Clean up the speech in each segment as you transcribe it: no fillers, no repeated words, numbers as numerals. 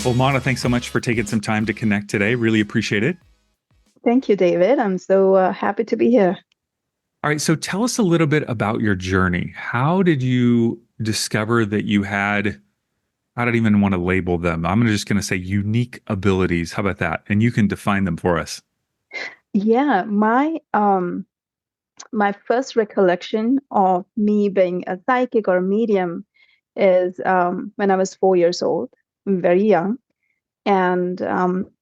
Well, Mana, thanks so much for taking some time to connect today. Really appreciate it. Thank you, David. I'm so happy to be here. All right, so tell us a little bit about your journey. How did you discover that you had, I don't even want to label them. Just going to say unique abilities. How about that? And you can define them for us. Yeah, my first recollection of me being a psychic or a medium is when I was 4 years old, very young, and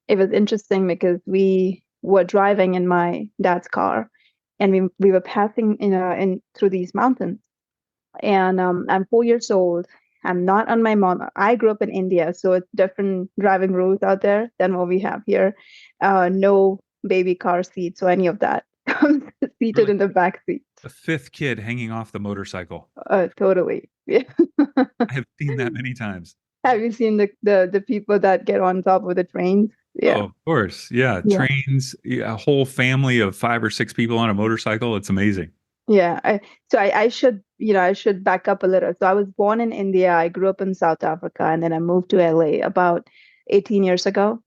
it was interesting because we were driving in my dad's car, and we were passing in through these mountains, and I'm 4 years old. I'm not on my mom. I grew up in India, so it's different driving rules out there than what we have here. No baby car seats or any of that. I'm seated Really? in the back seat. The fifth kid hanging off the motorcycle. Totally. Yeah. I have seen that many times. Have you seen the people that get on top of the trains? Oh, Yeah. of course. Yeah. Yeah. Trains, yeah, a whole family of 5 or 6 people on a motorcycle. It's amazing. Yeah. I should, I should back up a little. So I was born in India. I grew up in South Africa, and then I moved to LA about 18 years ago.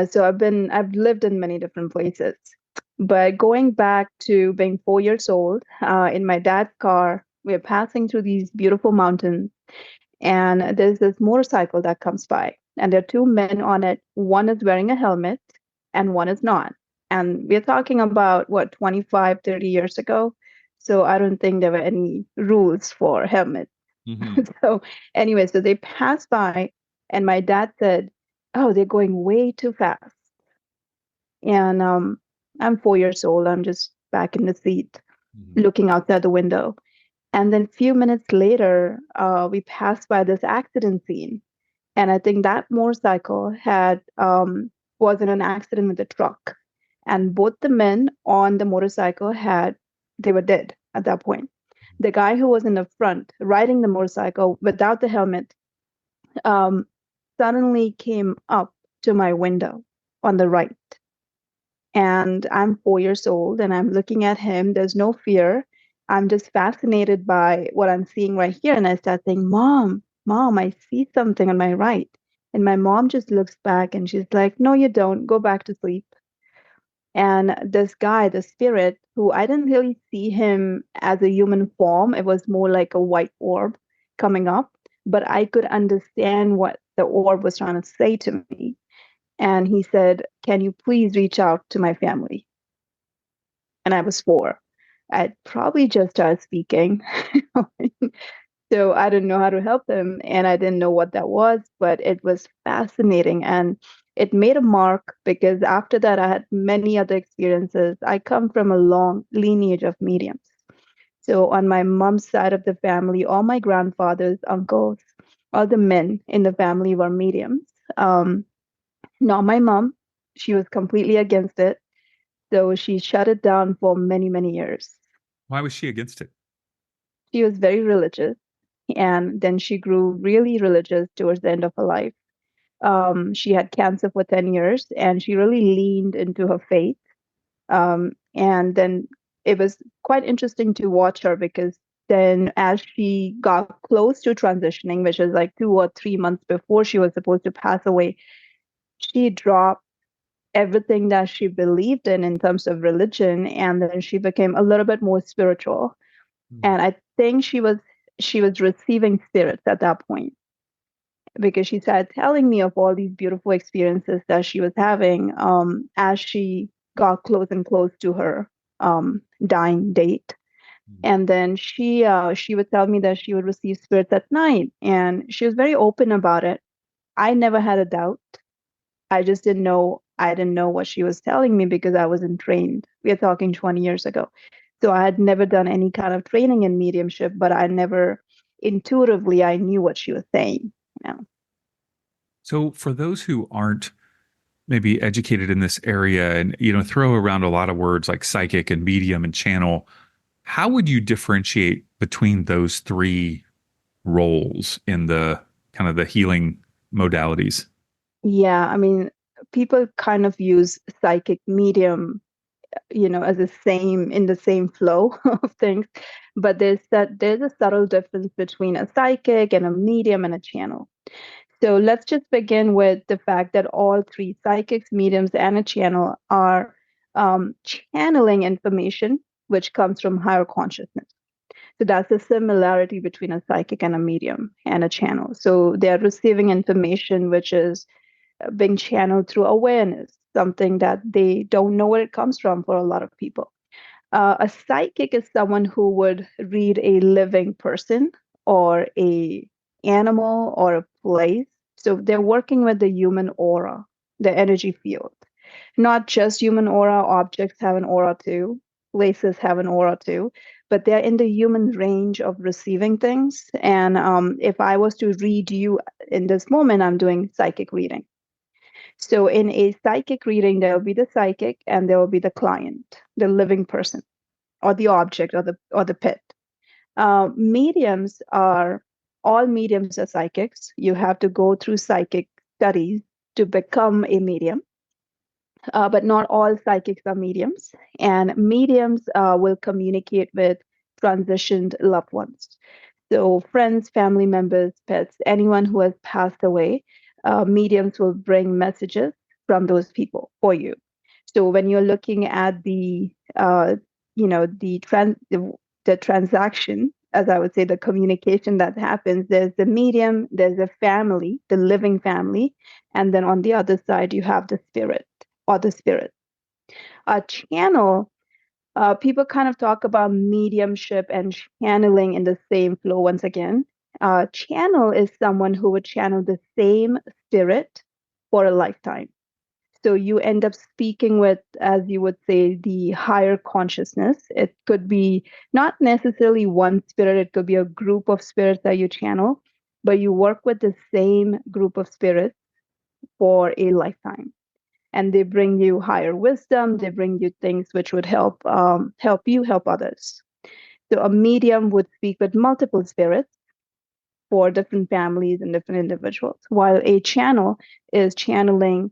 So I've lived in many different places. But going back to being 4 years old, in my dad's car, we're passing through these beautiful mountains, and there's this motorcycle that comes by, and there are two men on it. One is wearing a helmet, and one is not. And we're talking about what, 25, 30 years ago. So I don't think there were any rules for helmets. Hmm. So anyway, so they passed by, and my dad said, "Oh, they're going way too fast." And I'm 4 years old. I'm just back in the seat Hmm. looking outside the window. And then a few minutes later, we passed by this accident scene. And I think that motorcycle had was in an accident with a truck. And both the men on the motorcycle they were dead at that point. The guy who was in the front riding the motorcycle without the helmet um, suddenly came up to my window on the right. And I'm 4 years old and I'm looking at him. There's no fear. I'm just fascinated by what I'm seeing right here. And I start saying, Mom, I see something on my right. And my mom just looks back and she's like, "No, you don't. Go back to sleep." And this guy, the spirit, who I didn't really see him as a human form, it was more like a white orb coming up. But I could understand what the orb was trying to say to me. And he said, "Can you please reach out to my family?" And I was four. I'd probably just started speaking. So I didn't know how to help them, and I didn't know what that was, but it was fascinating. And it made a mark because after that, I had many other experiences. I come from a long lineage of mediums. So on my mom's side of the family, all my grandfathers, uncles, all the men in the family were mediums. Um, Not my mom. She was completely against it. So she shut it down for many, many years. Why was she against it? She was very religious, and then she grew really religious towards the end of her life. She had cancer for 10 years, and she really leaned into her faith. And then it was quite interesting to watch her because then, as she got close to transitioning, which is like 2 or 3 months before she was supposed to pass away, she dropped everything that she believed in terms of religion, and then she became a little bit more spiritual. Hmm. And I think she was receiving spirits at that point because she started telling me of all these beautiful experiences that she was having as she got close and close to her dying date. And then she would tell me that she would receive spirits at night, and she was very open about it. I never had a doubt. I just didn't know. I didn't know what she was telling me because I wasn't trained. We are talking 20 years ago. So I had never done any kind of training in mediumship, but I never intuitively I knew what she was saying. You know. So, for those who aren't maybe educated in this area and throw around a lot of words like psychic and medium and channel, how would you differentiate between those three roles in the kind of the healing modalities? Yeah, I mean, people kind of use psychic medium, as the same in the same flow of things, but there's a subtle difference between a psychic and a medium and a channel. So let's just begin with the fact that all three, psychics, mediums, and a channel, are channeling information which comes from higher consciousness. So that's the similarity between a psychic and a medium and a channel. So they're receiving information which is being channeled through awareness, something that they don't know where it comes from for a lot of people. A psychic is someone who would read a living person or a animal or a place. So they're working with the human aura, the energy field. Not just human aura, objects have an aura too, places have an aura too, but they're in the human range of receiving things. And if I was to read you in this moment, I'm doing psychic reading. So in a psychic reading, there will be the psychic and there will be the client, the living person, or the object, or the pet. Mediums are All mediums are psychics. You have to go through psychic studies to become a medium, but not all psychics are mediums. And mediums will communicate with transitioned loved ones. So, friends, family members, pets, anyone who has passed away, mediums will bring messages from those people for you. So, when you're looking at the transaction, as I would say, the communication that happens, there's the medium, there's a family, the living family, and then on the other side, you have the spirit or the spirit. A channel, people kind of talk about mediumship and channeling in the same flow once again. Channel is someone who would channel the same spirit for a lifetime. So you end up speaking with, as you would say, the higher consciousness. It could be not necessarily one spirit, it could be a group of spirits that you channel, but you work with the same group of spirits for a lifetime. And they bring you higher wisdom, they bring you things which would help you help others. So a medium would speak with multiple spirits for different families and different individuals, while a channel is channeling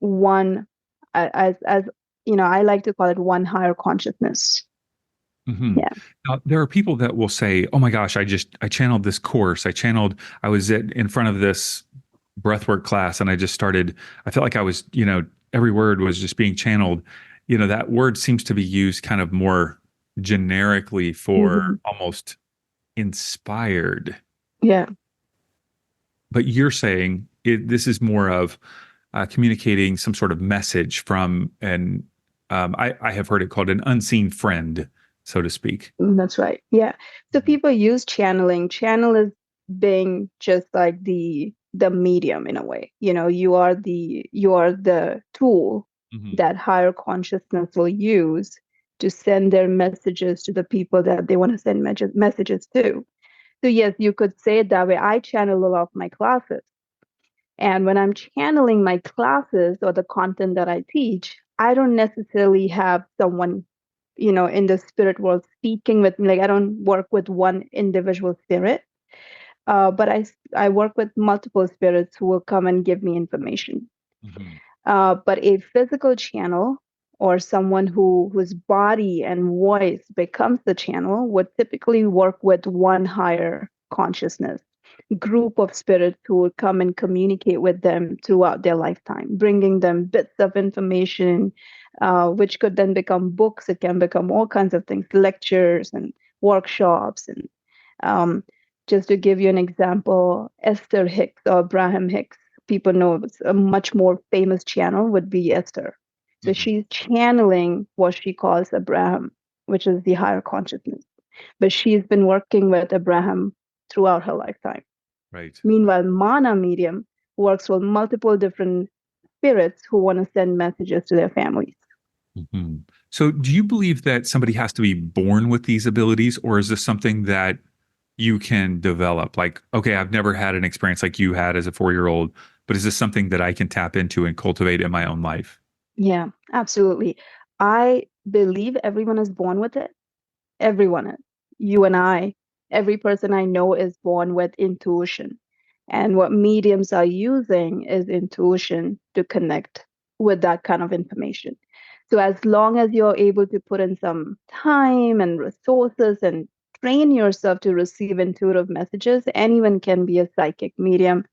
one, as you know, I like to call it one higher consciousness. Hmm. Yeah. Now, there are people that will say, "Oh my gosh, I channeled this course. I was in front of this breathwork class, and I just started. I felt like I was, every word was just being channeled. That word seems to be used kind of more generically for Hmm. almost inspired. Yeah. But you're saying this is more of communicating some sort of message from I have heard it called an unseen friend, so to speak. That's right. Yeah. So people use channeling. Channel is being just like the medium in a way. You are the tool Hmm. that higher consciousness will use to send their messages to the people that they want to send messages to. So yes, you could say it that way. I channel a lot of my classes. And when I'm channeling my classes or the content that I teach, I don't necessarily have someone, in the spirit world speaking with me. Like I don't work with one individual spirit, but I work with multiple spirits who will come and give me information. Hmm. But a physical channel or someone whose body and voice becomes the channel would typically work with one higher consciousness group of spirits who would come and communicate with them throughout their lifetime, bringing them bits of information, which could then become books. It can become all kinds of things, lectures and workshops. And um, just to give you an example, Esther Hicks or Abraham Hicks, people know a much more famous channel would be Esther. So Hmm. she's channeling what she calls Abraham, which is the higher consciousness. But she's been working with Abraham throughout her lifetime. Right. Right. Meanwhile, Mana medium works with multiple different spirits who want to send messages to their families. Hmm. So, do you believe that somebody has to be born with these abilities, or is this something that you can develop? Like, okay, I've never had an experience like you had as a 4-year old, but is this something that I can tap into and cultivate in my own life? Yeah, absolutely. I believe everyone is born with it. Everyone is. You and I, every person I know is born with intuition. And what mediums are using is intuition to connect with that kind of information. So as long as you're able to put in some time and resources and train yourself to receive intuitive messages, anyone can be a psychic medium.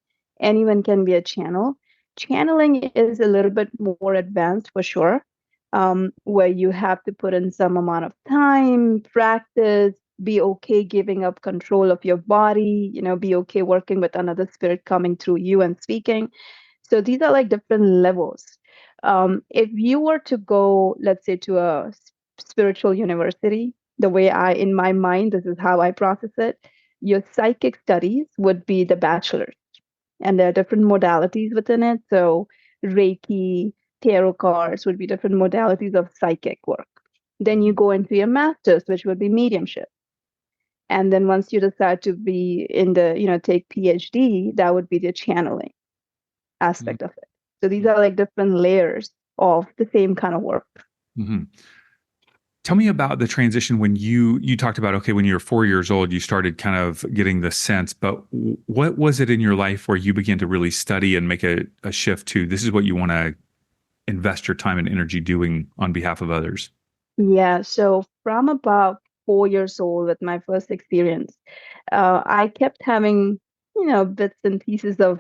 anyone can be a channel. Channeling is a little bit more advanced for sure, where you have to put in some amount of time, practice, be okay giving up control of your body, be okay working with another spirit coming through you and speaking. So these are like different levels. If you were to go, let's say, to a spiritual university, the way in my mind, this is how I process it, your psychic studies would be the bachelor's, and there are different modalities within it. So Reiki, tarot cards would be different modalities of psychic work. Then you Mhm. go into your master's, which would be mediumship. And then once you decide to be in the, take PhD, that would be the channeling aspect of it. So these are like different layers of the same kind of work. Mhm. Tell me about the transition when you talked about, okay, when you were 4 years old, you started kind of getting the sense, but what was it in your life where you began to really study and make a shift to this is what you want to invest your time and energy doing on behalf of others? Yeah, so from about 4 years old with my first experience, I kept having, bits and pieces of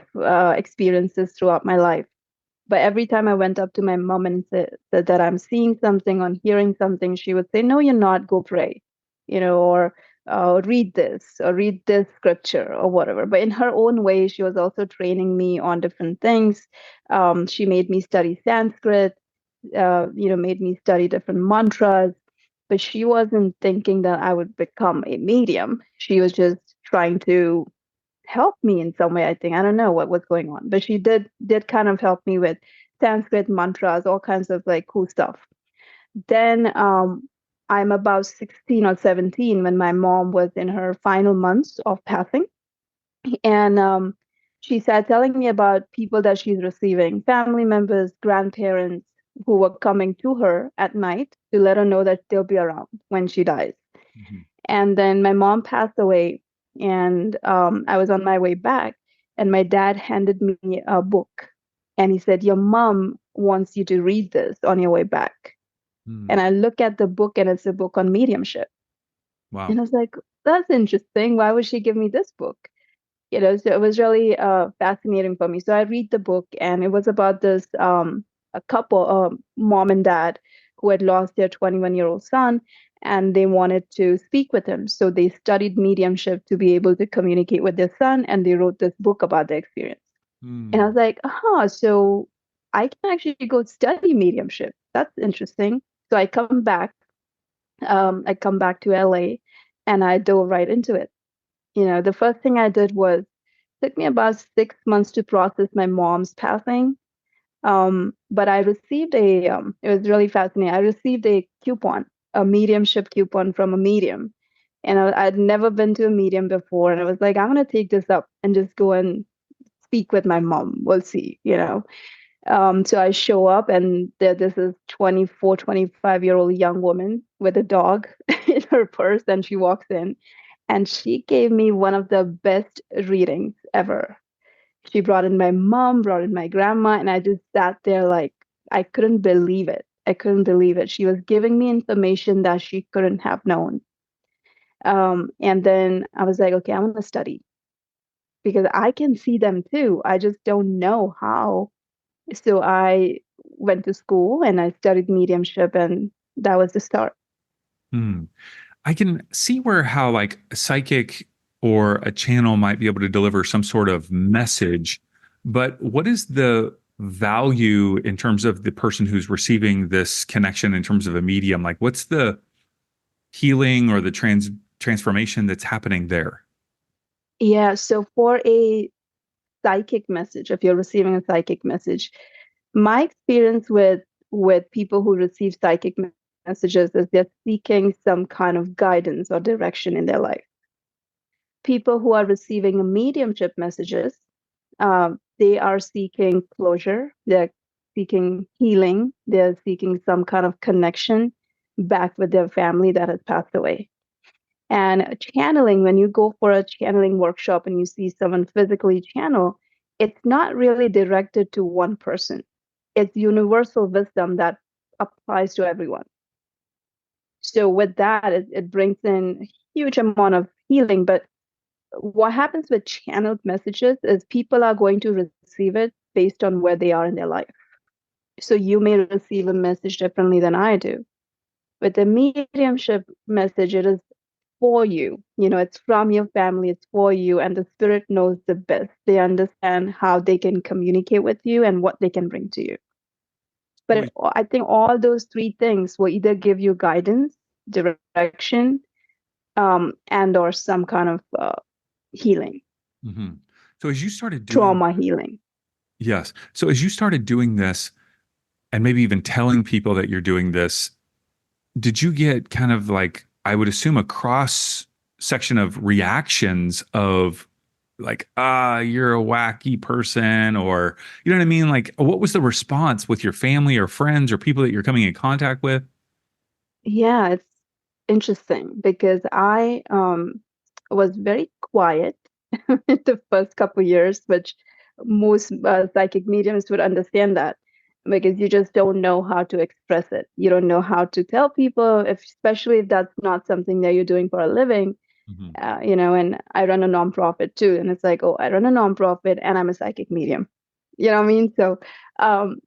experiences throughout my life. But every time I went up to my mom and said that I'm seeing something or hearing something, she would say, "No, you're not. Go pray," or read this scripture or whatever. But in her own way, she was also training me on different things. She made me study Sanskrit, made me study different mantras. But she wasn't thinking that I would become a medium. She was just trying to help me in some way, I think. I don't know what was going on, but she did kind of help me with Sanskrit mantras, all kinds of like cool stuff. Then I'm about 16 or 17 when my mom was in her final months of passing. And she started telling me about people that she's receiving, family members, grandparents who were coming to her at night to let her know that they'll be around when she dies. Mhm. And then my mom passed away, and I was on my way back, and my dad handed me a book, and he said, "Your mom wants you to read this on your way back." And Mm. I look at the book, and it's a book on mediumship. Wow. And I was like, "That's interesting. Why would she give me this book?" So it was really fascinating for me. So I read the book, and it was about this a couple, mom and dad, who had lost their 21-year-old son, and they wanted to speak with him. So they studied mediumship to be able to communicate with their son, and they wrote this book about their experience. And I Mm. was like, so I can actually go study mediumship. That's interesting. So I come back to LA, and I dove right into it. The first thing I did was took me about 6 months to process my mom's passing. But I received it was really fascinating. I received a coupon, a mediumship coupon from a medium. And I'd never been to a medium before. And I was like, I'm going to take this up and just go and speak with my mom. We'll see. So I show up, and this is 24, 25-year-old young woman with a dog in her purse. And she walks in, and she gave me one of the best readings ever. She brought in my mom, brought in my grandma, and I just sat there like I couldn't believe it. I couldn't believe it. She was giving me information that she couldn't have known. And then I was like, okay, I want to study because I can see them too. I just don't know how. So I went to school and I studied mediumship, and that was the start. Mm. I can see where how like a psychic or a channel might be able to deliver some sort of message, but what is the value in terms of the person who's receiving this connection in terms of a medium? Like what's the healing or the transformation that's happening there? Yeah, so for a psychic message, if you're receiving a psychic message, my experience with people who receive psychic messages is they're seeking some kind of guidance or direction in their life. People who are receiving mediumship messages, they are seeking closure, they're seeking healing, they're seeking some kind of connection back with their family that has passed away. And channeling, when you go for a channeling workshop and you see someone physically channel, it's not really directed to one person. It's universal wisdom that applies to everyone. So with that, it brings in a huge amount of healing. But what happens with channeled messages is people are going to receive it based on where they are in their life. So you may receive a message differently than I do. With the mediumship message, it is for you. It's from your family, it's for you, and the spirit knows the best. They understand how they can communicate with you and what they can bring to you. But So I think all those three things will either give you guidance, direction, and or some kind of healing, mhm. So as you started doing, trauma healing. yes. So as you started doing this, and maybe even telling people that you're doing this, did you get kind of like, I would assume, a cross section of reactions of like, you're a wacky person, or, you know what I mean? Like, what was the response with your family or friends or people that you're coming in contact with? Yeah, it's interesting because I was very quiet in the first couple years, which most psychic mediums would understand that because you just don't know how to express it. You don't know how to tell people, especially if that's not something that you're doing for a living. Mhm. And I run a nonprofit too, and it's like, oh, I run a nonprofit and I'm a psychic medium. You know what I mean? So um,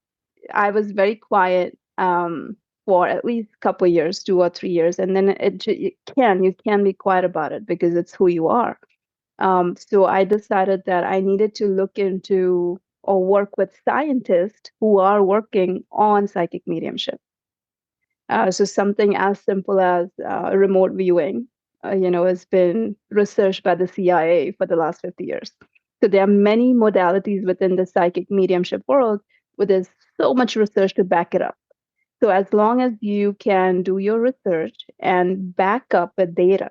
I was very quiet for at least a couple years, 2 or 3 years, and then you can be quiet about it because it's who you are. So I decided that I needed to look into or work with scientists who are working on psychic mediumship. So something as simple as remote viewing, has been researched by the CIA for the last 50 years. So there are many modalities within the psychic mediumship world where there's so much research to back it up. So as long as you can do your research and back up with data.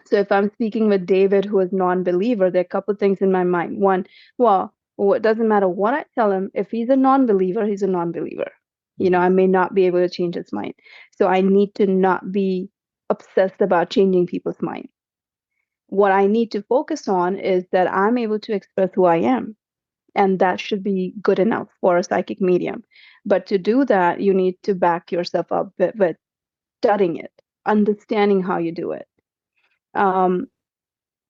So if I'm speaking with David, who is non-believer, there are a couple of things in my mind. One, well, it doesn't matter what I tell him. If he's a non-believer, he's a non-believer. Mhm. I may not be able to change his mind. So I need to not be obsessed about changing people's mind. What I need to focus on is that I'm able to express who I am. And that should be good enough for a psychic medium. But to do that, you need to back yourself up with studying it, understanding how you do it. Um,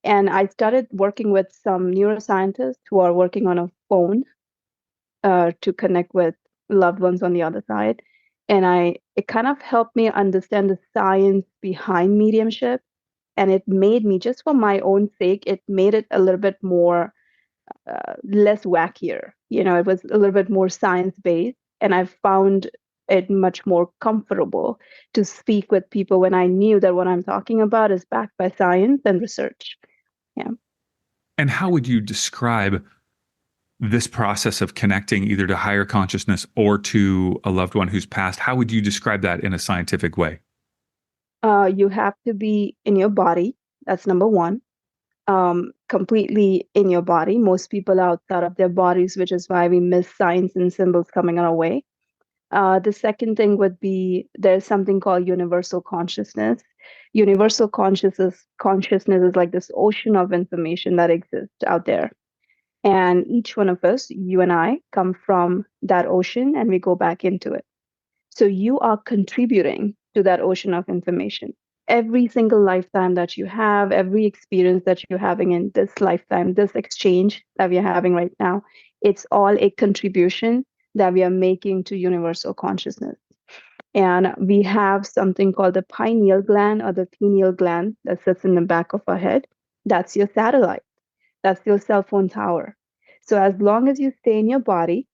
and I started working with some neuroscientists who are working on a phone to connect with loved ones on the other side. And it kind of helped me understand the science behind mediumship. And it made me, just for my own sake, it made it a little bit more less wackier. It was a little bit more science based, and I found it much more comfortable to speak with people when I knew that what I'm talking about is backed by science and research. Yeah. And how would you describe this process of connecting either to higher consciousness or to a loved one who's passed? How would you describe that in a scientific way? You have to be in your body. That's number one. Completely in your body. Most people are outside of their bodies, which is why we miss signs and symbols coming our way. The second thing would be there's something called universal consciousness. Universal consciousness is like this ocean of information that exists out there. And each one of us, you and I, come from that ocean and we go back into it. So you are contributing to that ocean of information. Every single lifetime that you have, every experience that you're having in this lifetime, this exchange that we're having right now, it's all a contribution that we are making to universal consciousness. And we have something called the pineal gland or the pineal gland that sits in the back of our head. That's your satellite. That's your cell phone tower. So as long as you stay in your body,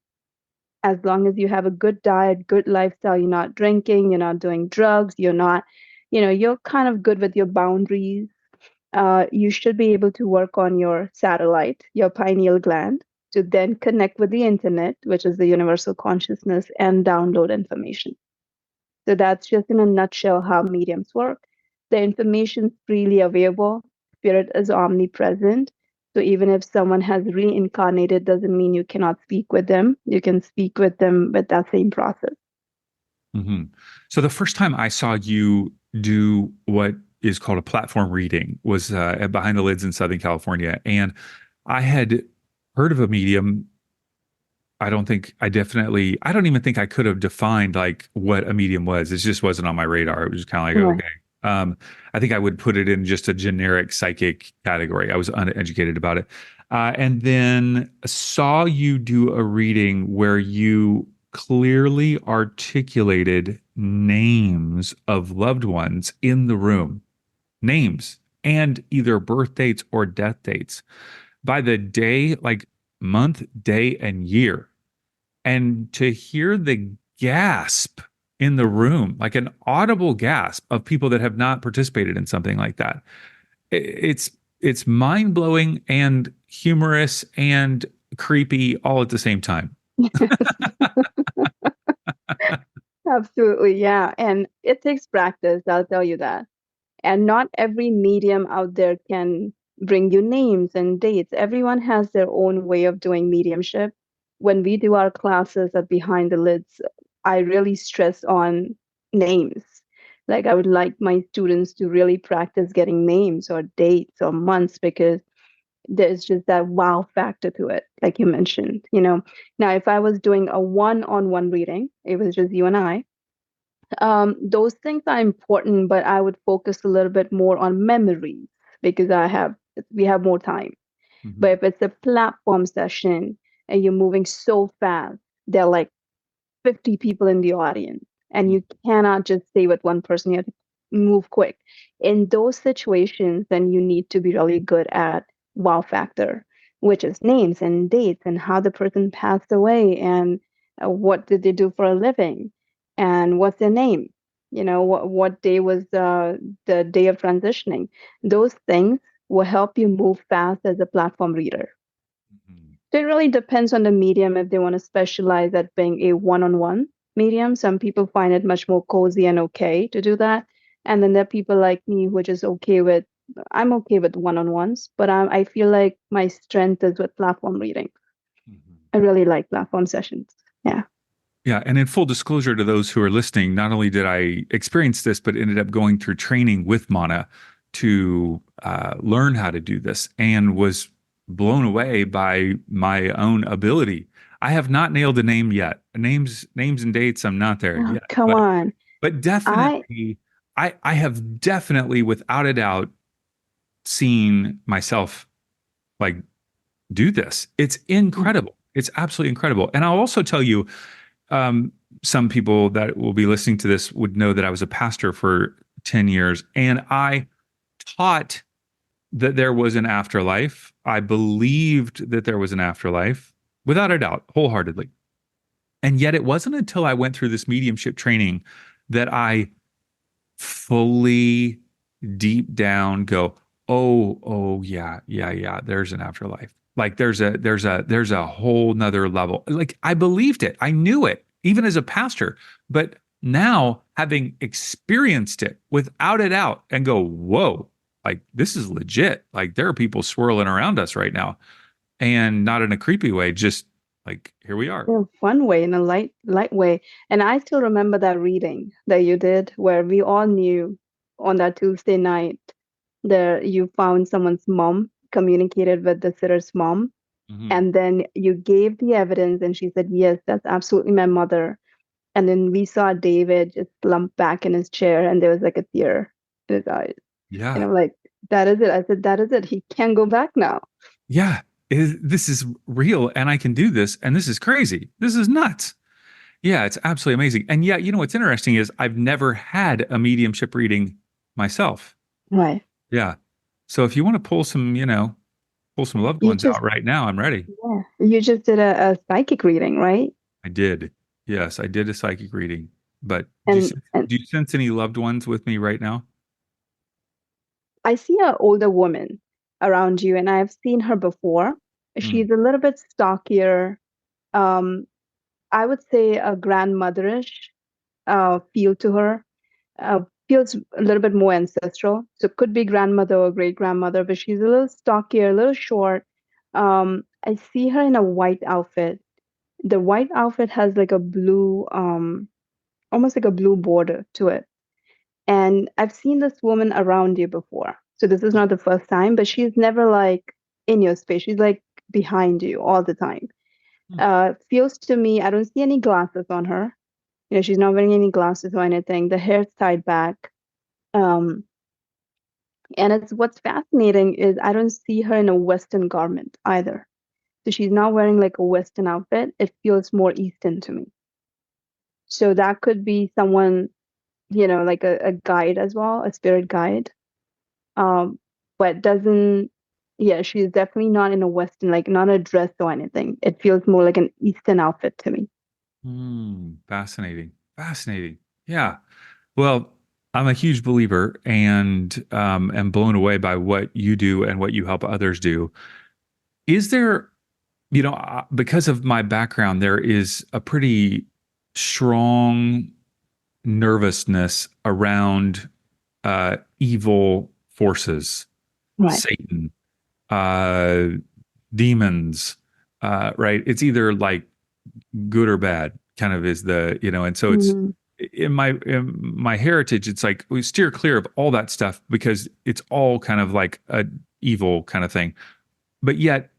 as long as you have a good diet, good lifestyle, you're not drinking, you're not doing drugs, you're not, you're kind of good with your boundaries. You should be able to work on your satellite, your pineal gland, to then connect with the internet, which is the universal consciousness, and download information. So that's just in a nutshell how mediums work. The information's freely available. Spirit is omnipresent. So even if someone has reincarnated, doesn't mean you cannot speak with them. You can speak with them with that same process. Hmm. So the first time I saw you do what is called a platform reading was at Behind the Lids in Southern California. And I had heard of a medium. I don't even think I could have defined like what a medium was. It just wasn't on my radar. It was just kind of like, Right. okay. Um, I think I would put it in just a generic psychic category. I was uneducated about it. And then saw you do a reading where you clearly articulated names of loved ones in the room, names and either birth dates or death dates by the day, like month, day, and year. And to hear the gasp in the room, like an audible gasp of people that have not participated in something like that, it's it's mind blowing and humorous and creepy all at the same time. Absolutely, yeah. And it takes practice, I'll tell you that. And not every medium out there can bring you names and dates. Everyone has their own way of doing mediumship. When we do our classes at Behind the Lids, I really stress on names. Like, I would like my students to really practice getting names or dates or months because there's just that wow factor to it, like you mentioned, you know. Now, if I was doing a one-on-one reading, it was just you and I, those things are important, but I would focus a little bit more on memories because we have more time. But Mhm. if it's a platform session and you're moving so fast, there are like 50 people in the audience, and you cannot just stay with one person. You have to move quick. In those situations, then you need to be really good at wow factor, which is names and dates and how the person passed away and what did they do for a living and what's their name. You know, what day was the day of transitioning. Those things will help you move fast as a platform reader. Mhm. So it really depends on the medium if they want to specialize at being a one-on-one medium. Some people find it much more cozy and okay to do that. And then there are people like me who are just I'm okay with one-on-ones, but I feel like my strength is with platform reading. Mhm. I really like platform sessions. Yeah. Yeah, and in full disclosure to those who are listening, not only did I experience this, but ended up going through training with Mana to learn how to do this, and was blown away by my own ability. I have not nailed a name yet. Names and dates, I'm not there Oh, yet, come on. but I definitely, I have definitely, without a doubt, seen myself like do this. It's incredible. It's absolutely incredible. And I'll also tell you, um, some people that will be listening to this would know that I was a pastor for 10 years, and I taught that there was an afterlife. I believed that there was an afterlife without a doubt, wholeheartedly. And yet it wasn't until I went through this mediumship training that I fully deep down go, oh yeah, yeah, yeah, there's an afterlife. Like there's a whole nother level. Like I believed it. I knew it, even as a pastor. But now having experienced it without a doubt and go, whoa, like this is legit. Like there are people swirling around us right now. And not in a creepy way, just like here we are. in a fun way, in a light way. And I still remember that reading that you did where we all knew on that Tuesday night that you found someone's mom, communicated with the sitter's mom, Mhm. and then you gave the evidence and she said, yes, that's absolutely my mother. And then we saw David just slump back in his chair and there was like a tear in his eyes. And Yeah. I'm like, that is it. I said, that is it. He can go back now. Yeah, this is real and I can do this and this is crazy. This is nuts. Yeah, it's absolutely amazing. And yeah, you know what's interesting is I've never had a mediumship reading myself. Right. Yeah. So if you want to pull some, pull some loved You ones just out right now, I'm ready. Yeah. You just did a psychic reading, right? I did. Yes, I did a psychic reading. But And do you sense any loved ones with me right now? I see an older woman around you, and I've seen her before. Hmm. She's a little bit stockier. Um, I would say a grandmotherish feel to her. Feels a little bit more ancestral. So could be grandmother or great grandmother, but she's a little stockier, a little short. I see her in a white outfit. The white outfit has like a blue, almost like a blue border to it. And I've seen this woman around you before. So this is not the first time, but she's never like in your space. She's like behind you all the time. Feels to me, I don't see any glasses on her. You know, she's not wearing any glasses or anything. The hair's tied back. Um, and it's what's fascinating is I don't see her in a Western garment either. So she's not wearing like a Western outfit. It feels more Eastern to me. So that could be someone, like a guide as well, a spirit guide. Um, but doesn't, yeah, she's definitely not in a Western, like not a dress or anything. It feels more like an Eastern outfit to me. Fascinating. Fascinating. Yeah. Well, I'm a huge believer and am blown away by what you do and what you help others do. Is there, because of my background, there is a pretty strong nervousness around evil forces, Right. Satan, uh, demons, right? It's either like good or bad, kind of is and so it's Hmm. in my heritage. It's like we steer clear of all that stuff because it's all kind of like a evil kind of thing. But yet,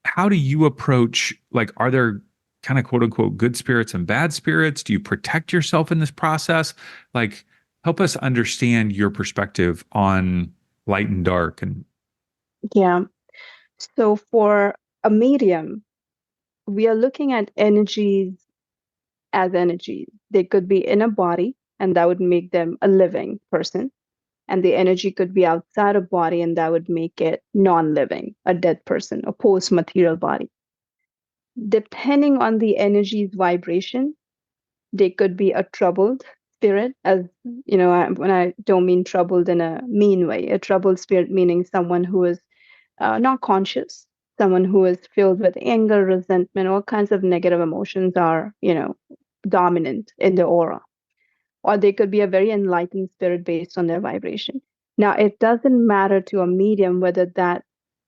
how do you approach like are there kind of quote unquote good spirits and bad spirits? Do you protect yourself in this process? Like help us understand your perspective on light and dark and Yeah. So for a medium, we are looking at energies as energies. They could be in a body, and that would make them a living person. And the energy could be outside a body, and that would make it non-living, a dead person, a post-material body. Depending on the energy's vibration, they could be a troubled spirit, as when I don't mean troubled in a mean way, a troubled spirit meaning someone who is not conscious, someone who is filled with anger, resentment, all kinds of negative emotions are, dominant in the aura. Or they could be a very enlightened spirit based on their vibration. Now, it doesn't matter to a medium whether that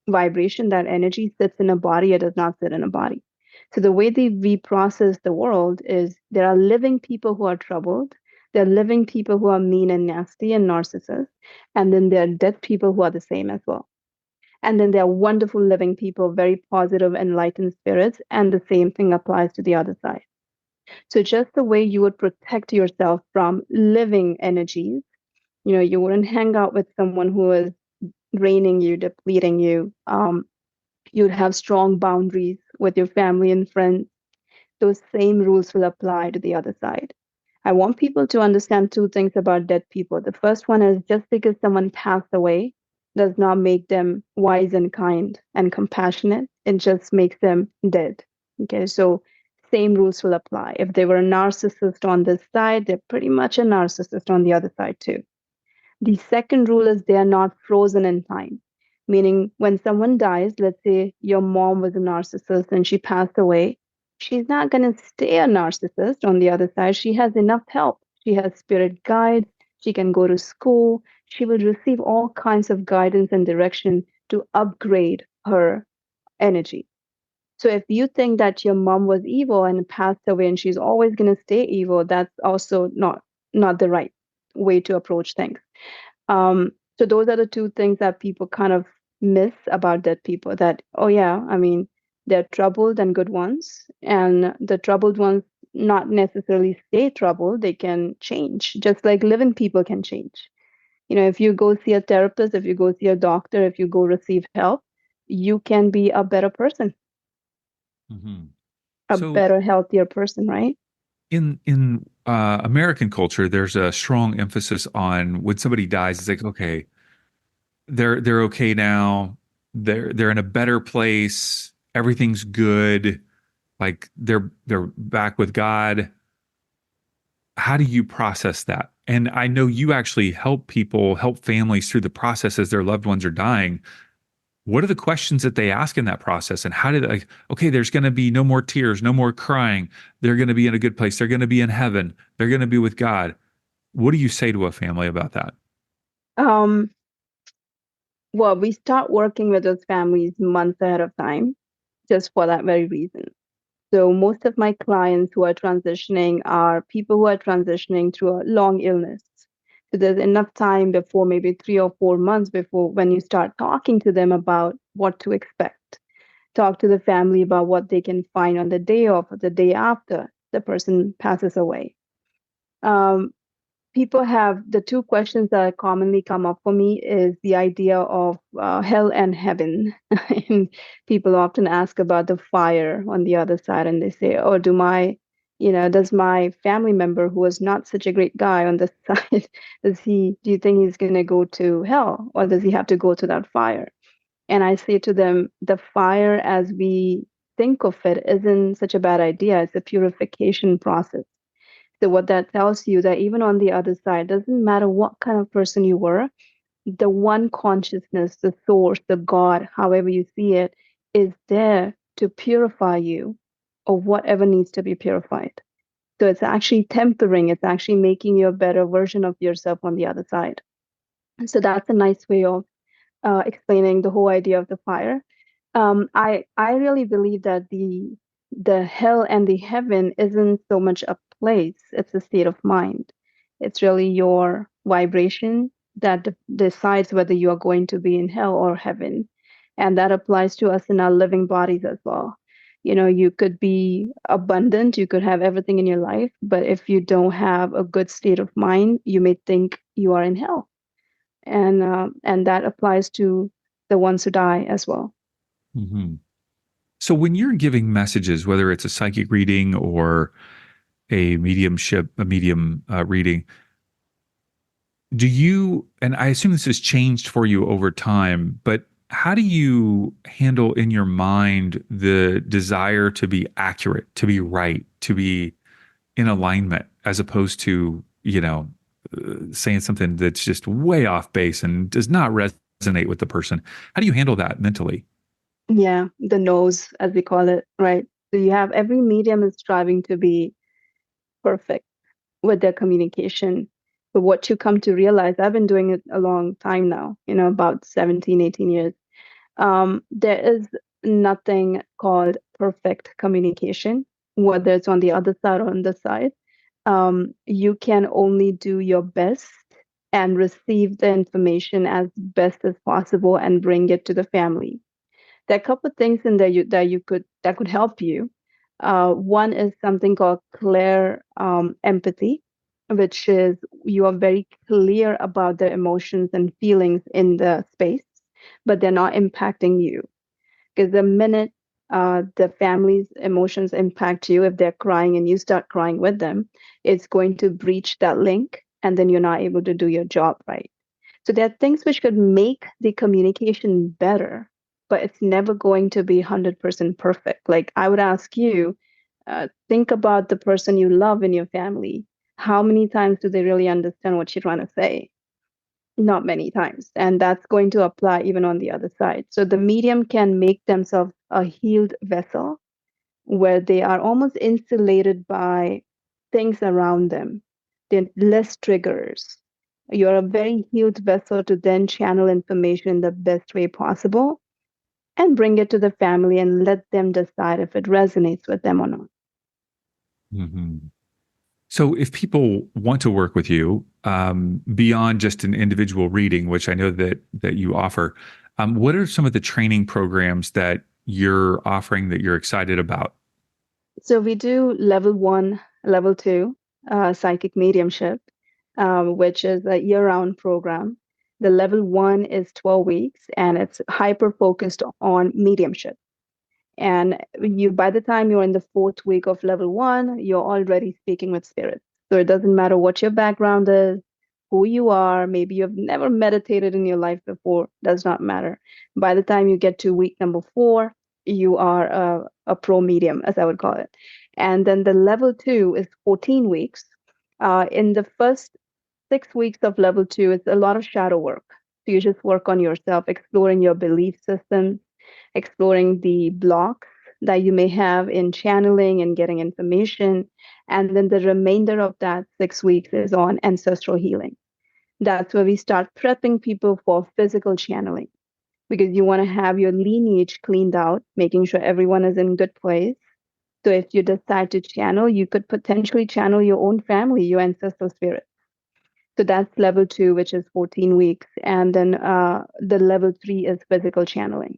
vibration, that energy sits in a body or does not sit in a body. So the way we process the world is there are living people who are troubled, there are living people who are mean and nasty and narcissists, and then there are dead people who are the same as well. And then there are wonderful living people, very positive, enlightened spirits, and the same thing applies to the other side. So just the way you would protect yourself from living energies, you wouldn't hang out with someone who is draining you, depleting you. You'd have strong boundaries with your family and friends. Those same rules will apply to the other side. I want people to understand two things about dead people. The first one is just because someone passed away does not make them wise and kind and compassionate. It just makes them dead. Okay, so same rules will apply. If they were a narcissist on this side, they're pretty much a narcissist on the other side too. The second rule is they are not frozen in time, meaning when someone dies, let's say your mom was a narcissist and she passed away, she's not going to stay a narcissist on the other side. She has enough help. She has spirit guides. She can go to school. She will receive all kinds of guidance and direction to upgrade her energy. So if you think that your mom was evil and passed away and she's always going to stay evil, that's also not the right way to approach things. So those are the two things that people kind of miss about dead people that, oh yeah, I mean, they're troubled and good ones, and the troubled ones not necessarily stay troubled, they can change, just like living people can change. If you go see a therapist, if you go see a doctor, if you go receive help, you can be a better person, Mhm. a So better, healthier person, right? in American culture, there's a strong emphasis on when somebody dies, it's like, okay, they're okay now. They're in a better place. Everything's good. Like they're back with God. How do you process that? And I know you actually help people, help families through the process as their loved ones are dying. What are the questions that they ask in that process? And how did like, okay, there's going to be no more tears, no more crying. They're going to be in a good place. They're going to be in heaven. They're going to be with God. What do you say to a family about that? Um, well, we start working with those families months ahead of time, just for that very reason. So most of my clients who are transitioning are people who are transitioning through a long illness. So there's enough time before maybe 3 or 4 months before when you start talking to them about what to expect. Talk to the family about what they can find on the day of or the day after the person passes away. Um, people have the two questions that commonly come up for me is the idea of hell and heaven. And people often ask about the fire on the other side, and they say, "Oh, does my family member who was not such a great guy on this side, do you think he's going to go to hell, or does he have to go to that fire?" And I say to them, the fire as we think of it isn't such a bad idea. It's a purification process. So what that tells you that even on the other side, doesn't matter what kind of person you were, the one consciousness, the source, the God, however you see it, is there to purify you of whatever needs to be purified. So it's actually tempering, it's actually making you a better version of yourself on the other side. So that's a nice way of explaining the whole idea of the fire. I really believe that the hell and the heaven isn't so much a place; it's a state of mind. It's really your vibration that decides whether you are going to be in hell or heaven, and that applies to us in our living bodies as well. You could be abundant, you could have everything in your life, but if you don't have a good state of mind, you may think you are in hell, and that applies to the ones who die as well. Hmm. So when you're giving messages, whether it's a psychic reading or a medium reading, do you, and I assume this has changed for you over time, but how do you handle in your mind the desire to be accurate, to be right, to be in alignment, as opposed to, saying something that's just way off base and does not resonate with the person? How do you handle that mentally? Yeah, the nose, as we call it, right? So you have every medium is striving to be perfect with their communication. But what you come to realize, I've been doing it a long time now, about 17, 18 years. There is nothing called perfect communication, whether it's on the other side or on this side. You can only do your best and receive the information as best as possible and bring it to the family. There are a couple of things in there that could help you. One is something called clear empathy, which is you are very clear about the emotions and feelings in the space, but they're not impacting you. Because the minute the family's emotions impact you, if they're crying and you start crying with them, it's going to breach that link, and then you're not able to do your job right. So there are things which could make the communication better, but it's never going to be 100% perfect. Like I would ask you, think about the person you love in your family. How many times do they really understand what you're trying to say? Not many times. And that's going to apply even on the other side. So the medium can make themselves a healed vessel where they are almost insulated by things around them. They're less triggers. You're a very healed vessel to then channel information in the best way possible and bring it to the family and let them decide if it resonates with them or not. Hmm. So, if people want to work with you beyond just an individual reading, which I know that you offer, what are some of the training programs that you're offering that you're excited about? So we do level one, level two, psychic mediumship, which is a year-round program. The level one is 12 weeks and it's hyper focused on mediumship. And by the time you're in the fourth week of level one, you're already speaking with spirits. So it doesn't matter what your background is, who you are. Maybe you've never meditated in your life before, does not matter. By the time you get to week number four, you are a pro medium, as I would call it. And then the level two is 14 weeks. In the first 6 weeks of level two, it's a lot of shadow work. So you just work on yourself, exploring your belief systems, exploring the blocks that you may have in channeling and getting information. And then the remainder of that 6 weeks is on ancestral healing. That's where we start prepping people for physical channeling because you want to have your lineage cleaned out, making sure everyone is in good place. So if you decide to channel, you could potentially channel your own family, your ancestral spirit. So that's level two, which is 14 weeks. And then the level three is physical channeling.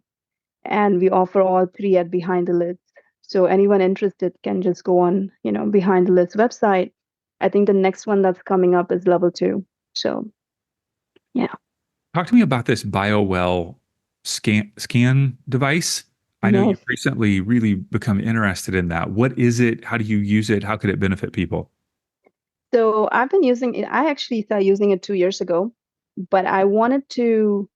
And we offer all three at Behind the Lids. So anyone interested can just go on, Behind the Lids website I think the next one that's coming up is level 2. So yeah. Talk to me about this BioWell scan device. I know Yes. you've recently really become interested in that. What is it? How do you use it? How could it benefit people? So I've been using it. I actually started using it 2 years ago, but I wanted to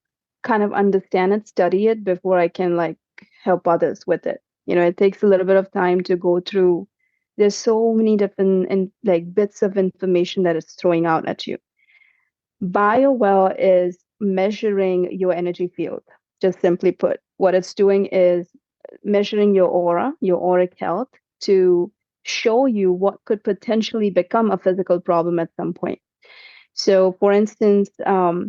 kind of understand it, study it before I can like help others with it. It takes a little bit of time to go through. There's so many different and like bits of information that it's throwing out at you. BioWell is measuring your energy field. Just simply put, what it's doing is measuring your aura, your auric health, to show you what could potentially become a physical problem at some point. So, for instance,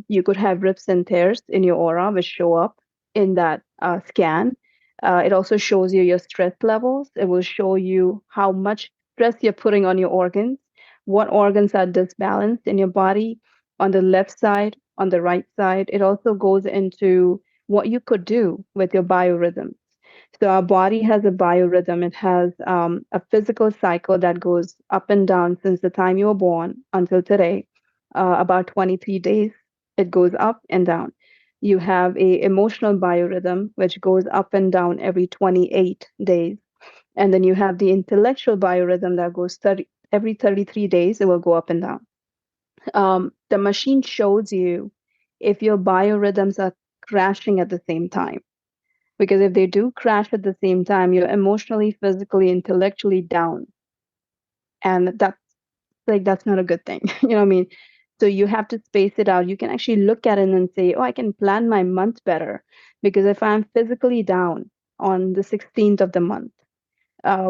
you could have rips and tears in your aura, which show up in that scan. It also shows you your stress levels. It will show you how much stress you're putting on your organs, what organs are disbalanced in your body on the left side, on the right side. It also goes into what you could do with your biorhythms. So our body has a biorhythm. It has a physical cycle that goes up and down since the time you were born until today, about 23 days. It goes up and down. You have a emotional biorhythm, which goes up and down every 28 days. And then you have the intellectual biorhythm that goes every 33 days, it will go up and down. The machine shows you if your biorhythms are crashing at the same time. Because if they do crash at the same time, you're emotionally, physically, intellectually down. And that's not a good thing. You know what I mean? So you have to space it out. You can actually look at it and say, oh, I can plan my month better. Because if I'm physically down on the 16th of the month,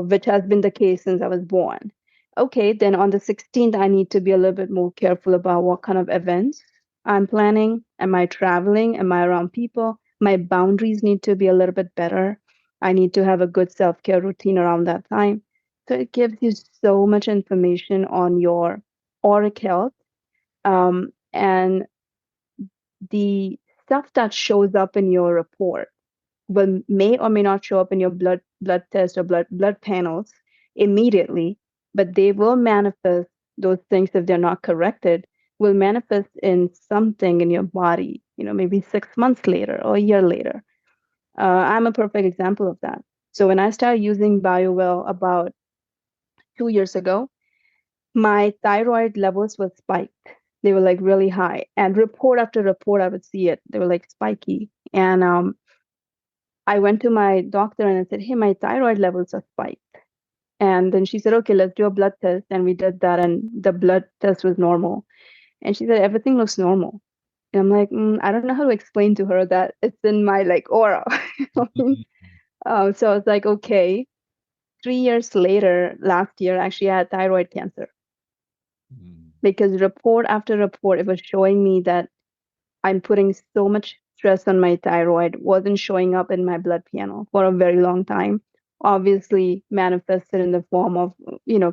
which has been the case since I was born. Okay, then on the 16th, I need to be a little bit more careful about what kind of events I'm planning. Am I traveling? Am I around people? My boundaries need to be a little bit better. I need to have a good self-care routine around that time. So it gives you so much information on your auric health, and the stuff that shows up in your report may or may not show up in your blood test or blood panels immediately, but they will manifest. Those things, if they're not corrected, will manifest in something in your body, maybe 6 months later or a year later. I'm a perfect example of that. So when I started using BioWell about 2 years ago, my thyroid levels were spiked. They were like really high, and report after report I would see it, they were like spiky. And I went to my doctor and I said, hey, my thyroid levels are spiked. And then she said, okay, let's do a blood test. And we did that, and the blood test was normal. And she said, everything looks normal. And I'm like, I don't know how to explain to her that it's in my like aura. You know what I mean? So I was like, okay. 3 years later, last year, actually, I had thyroid cancer because report after report, it was showing me that I'm putting so much stress on my thyroid, wasn't showing up in my blood panel for a very long time. Obviously, manifested in the form of,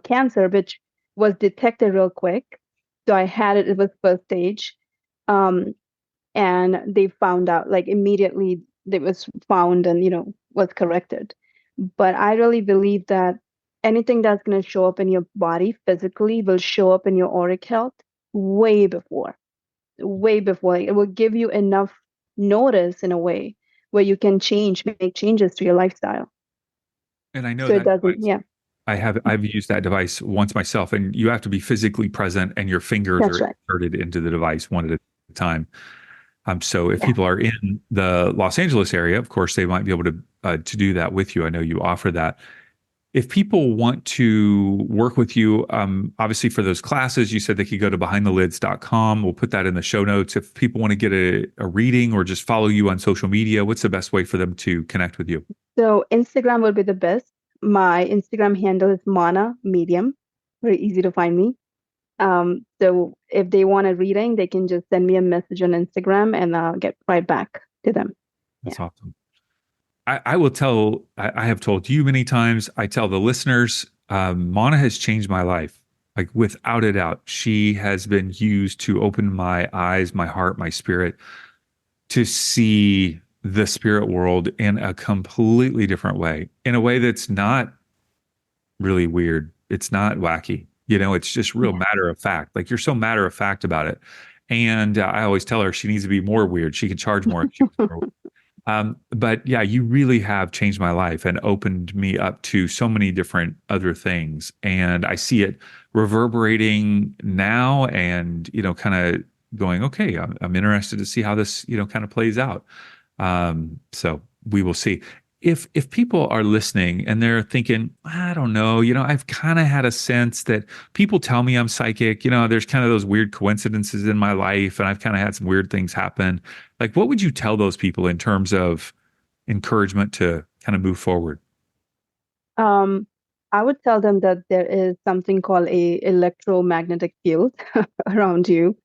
cancer, which was detected real quick. So I had it, it was first stage. Um, and they found out like immediately it was found and, was corrected. But I really believe that anything that's going to show up in your body physically will show up in your auric health way before way before. Like, it will give you enough notice in a way where you can make changes to your lifestyle. And I know So it that doesn't, device. yeah, I've used that device once myself, and you have to be physically present, and your fingers that's are right. inserted into the device one at a time. So if Yeah. people are in the Los Angeles area, of course, they might be able to do that with you. I know you offer that. If people want to work with you, obviously for those classes, you said they could go to behindthelids.com. We'll put that in the show notes. If people want to get a reading or just follow you on social media, what's the best way for them to connect with you? So Instagram will be the best. My Instagram handle is Mana Medium. Very easy to find me. So if they want a reading, they can just send me a message on Instagram and I'll get right back to them. Yeah. That's awesome. I will tell, I have told you many times, I tell the listeners, Mana has changed my life. Like without a doubt, she has been used to open my eyes, my heart, my spirit to see the spirit world in a completely different way, in a way that's not really weird. It's not wacky. It's just real matter of fact. Like you're so matter of fact about it. And I always tell her she needs to be more weird. She can charge more if she was more. But yeah, you really have changed my life and opened me up to so many different other things. And I see it reverberating now and, kind of going, okay, I'm interested to see how this, kind of plays out. So we will see. If people are listening and they're thinking, I don't know, I've kind of had a sense that people tell me I'm psychic, there's kind of those weird coincidences in my life and I've kind of had some weird things happen. Like, what would you tell those people in terms of encouragement to kind of move forward? Um, I would tell them that there is something called a electromagnetic field around you.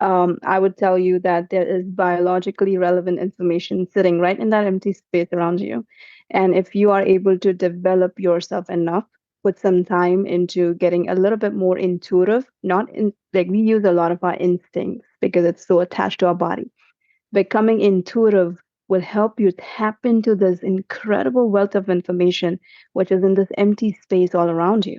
I would tell you that there is biologically relevant information sitting right in that empty space around you. And if you are able to develop yourself enough, put some time into getting a little bit more intuitive, not in like we use a lot of our instincts because it's so attached to our body. Becoming intuitive will help you tap into this incredible wealth of information, which is in this empty space all around you.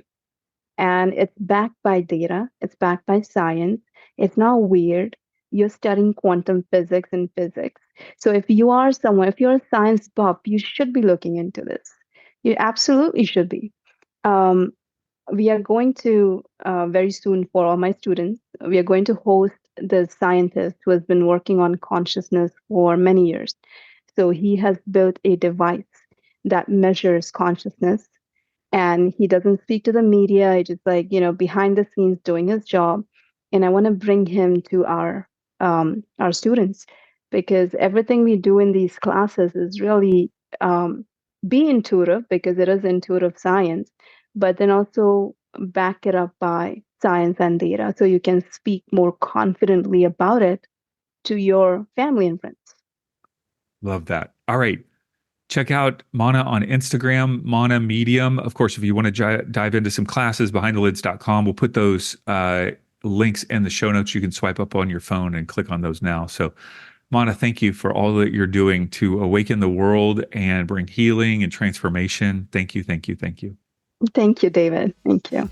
And it's backed by data, it's backed by science. It's not weird. You're studying quantum physics and physics. So if you are someone, if you're a science buff, you should be looking into this. You absolutely should be. Um, we are going to very soon for all my students, we are going to host the scientist who has been working on consciousness for many years. So he has built a device that measures consciousness, and he doesn't speak to the media. He's just like, behind the scenes doing his job. And I want to bring him to our students because everything we do in these classes is really be intuitive because it is intuitive science, but then also back it up by science and data so you can speak more confidently about it to your family and friends. Love that. All right. Check out Mana on Instagram, Mana Medium. Of course, if you want to dive into some classes, behindthelids.com, we'll put those links in the show notes. You can swipe up on your phone and click on those now. So, Mana, thank you for all that you're doing to awaken the world and bring healing and transformation. Thank you, thank you, thank you. Thank you, David. Thank you.